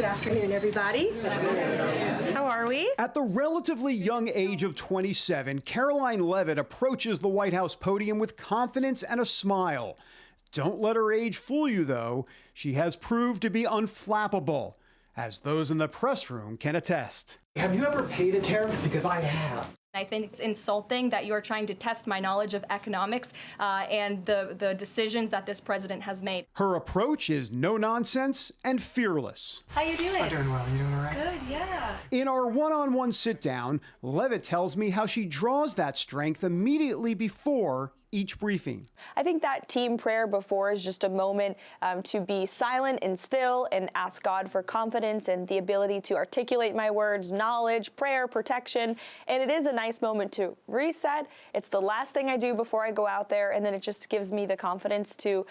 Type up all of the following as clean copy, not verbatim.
Good afternoon, everybody. Good afternoon. How are we? At the relatively young age of 27, Karoline Leavitt approaches the White House podium with confidence and a smile. Don't let her age fool you, though. She has proved to be unflappable, as those in the press room can attest. Have you ever paid a tariff? Because I have. I think it's insulting that you're trying to test my knowledge of economics and the decisions that this president has made. Her approach is no nonsense and fearless. How you doing? I'm doing well. You doing all right? Good, yeah. In our one-on-one sit-down, Leavitt tells me how she draws that strength immediately before each briefing. I think that team prayer before is just a moment to be silent and still and ask God for confidence and the ability to articulate my words, knowledge, prayer, protection. And it is a nice moment to reset. It's the last thing I do before I go out there, and then it just gives me the confidence to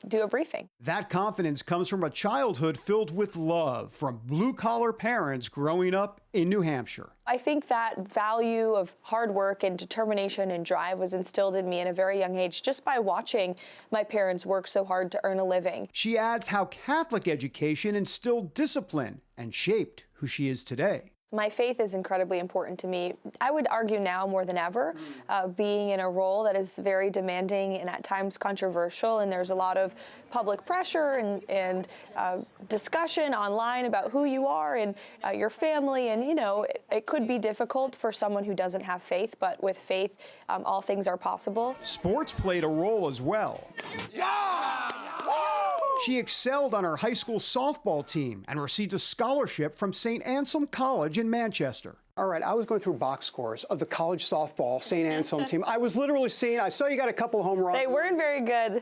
do a briefing. That confidence comes from a childhood filled with love from blue-collar parents growing up in New Hampshire. I think that value of hard work and determination and drive was instilled in me at a very young age just by watching my parents work so hard to earn a living. She adds how Catholic education instilled discipline and shaped who she is today. My faith is incredibly important to me. I would argue now more than ever, being in a role that is very demanding and at times controversial, and there's a lot of public pressure and discussion online about who you are and your family, and it could be difficult for someone who doesn't have faith, but with faith, all things are possible. Sports played a role as well. Yeah! She excelled on her high school softball team and received a scholarship from St. Anselm College in Manchester. All right, I was going through box scores of the college softball St. Anselm team. I was literally seeing, I saw you got a couple home runs. They weren't very good.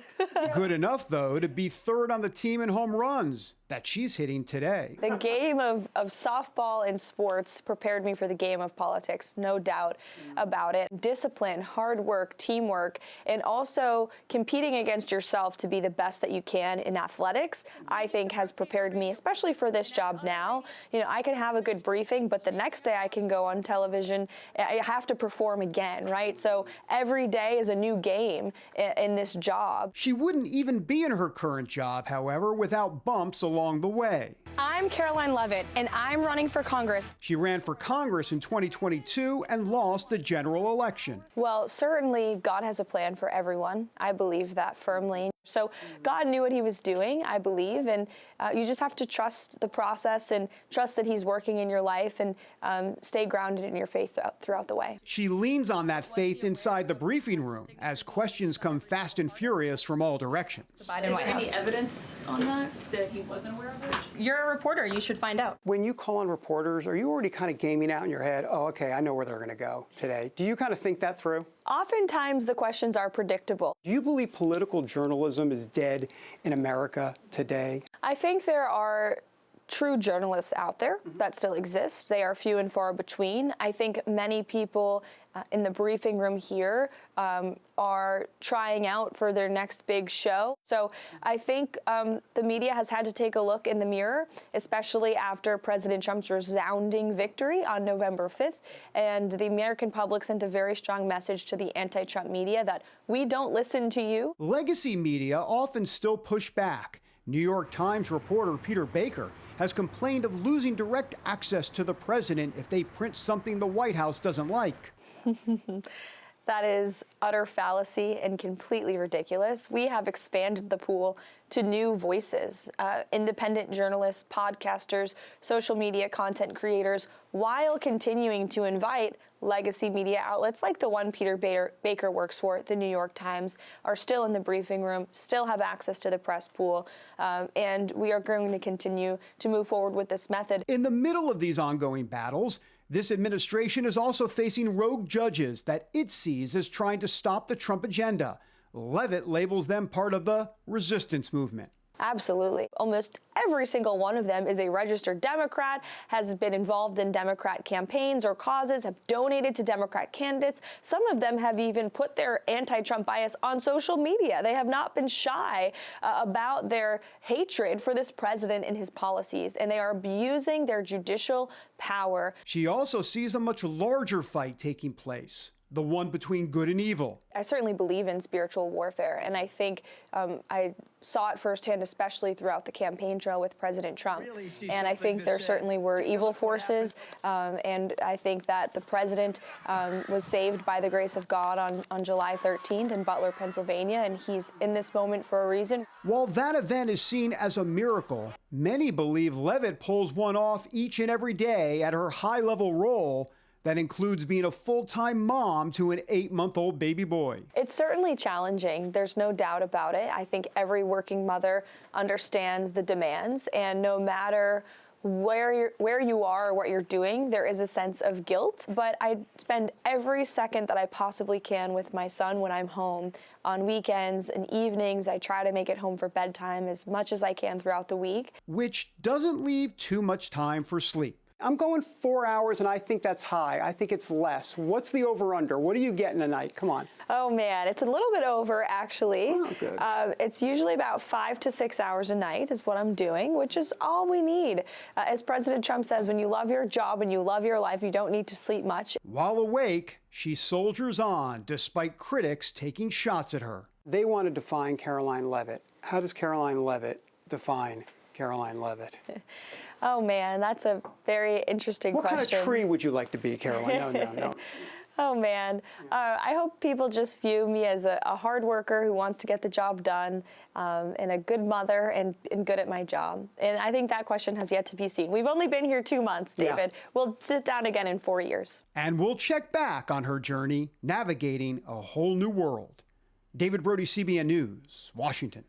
Good enough, though, to be third on the team in home runs that she's hitting today. The game of softball and sports prepared me for the game of politics, no doubt about it. Discipline, hard work, teamwork, and also competing against yourself to be the best that you can in athletics, I think has prepared me, especially for this job now. I can have a good briefing, but the next day I can go on television. I have to perform again, right? So every day is a new game in this job. She wouldn't even be in her current job, however, without bumps along the way. I'm Karoline Leavitt, and I'm running for Congress. She ran for Congress in 2022 and lost the general election. Well, certainly God has a plan for everyone. I believe that firmly. So God knew what he was doing, I believe, and you just have to trust the process and trust that he's working in your life and stay grounded in your faith throughout the way. She leans on that faith inside the briefing room as questions come fast and furious from all directions. Is there any evidence on that he wasn't aware of it? You're a reporter. You should find out. When you call on reporters, are you already kind of gaming out in your head, oh, okay, I know where they're going to go today? Do you kind of think that through? Oftentimes the questions are predictable. Do you believe political journalism is dead in America today? I think there are true journalists out there that still exist. They are few and far between. I think many people in the briefing room here are trying out for their next big show. So I think the media has had to take a look in the mirror, especially after President Trump's resounding victory on November 5th. And the American public sent a very strong message to the anti-Trump media that we don't listen to you. Legacy media often still push back. New York Times reporter Peter Baker has complained of losing direct access to the president if they print something the White House doesn't like. That is utter fallacy and completely ridiculous. We have expanded the pool to new voices, independent journalists, podcasters, social media content creators, while continuing to invite legacy media outlets like the one Peter Baker works for, the New York Times, are still in the briefing room, still have access to the press pool, and we are going to continue to move forward with this method. In the middle of these ongoing battles, this administration is also facing rogue judges that it sees as trying to stop the Trump agenda. Leavitt labels them part of the resistance movement. Absolutely. Almost every single one of them is a registered Democrat, has been involved in Democrat campaigns or causes, have donated to Democrat candidates. Some of them have even put their anti-Trump bias on social media. They have not been shy about their hatred for this president and his policies, and they are abusing their judicial power. She also sees a much larger fight taking place, the one between good and evil. I certainly believe in spiritual warfare, and I think I saw it firsthand, especially throughout the campaign trail with President Trump. And I think there certainly were evil forces, and I think that the president was saved by the grace of God on July 13th in Butler, Pennsylvania, and he's in this moment for a reason. While that event is seen as a miracle, many believe Leavitt pulls one off each and every day at her high-level role that includes being a full-time mom to an 8-month-old baby boy. It's certainly challenging. There's no doubt about it. I think every working mother understands the demands, and no matter where you are or what you're doing, there is a sense of guilt. But I spend every second that I possibly can with my son when I'm home. On weekends and evenings, I try to make it home for bedtime as much as I can throughout the week. Which doesn't leave too much time for sleep. I'm going 4 hours, and I think that's high. I think it's less. What's the over-under? What do you get in a night? Come on. Oh, man, it's a little bit over, actually. Oh, good. It's usually about 5 to 6 hours a night is what I'm doing, which is all we need. As President Trump says, when you love your job and you love your life, you don't need to sleep much. While awake, she soldiers on despite critics taking shots at her. They want to define Karoline Leavitt. How does Karoline Leavitt define Karoline Leavitt? Oh, man, that's a very interesting question. What kind of tree would you like to be, Karoline? No. Oh, man. I hope people just view me as a hard worker who wants to get the job done, and a good mother and good at my job. And I think that question has yet to be seen. We've only been here 2 months, David. Yeah. We'll sit down again in 4 years. And we'll check back on her journey navigating a whole new world. David Brody, CBN News, Washington.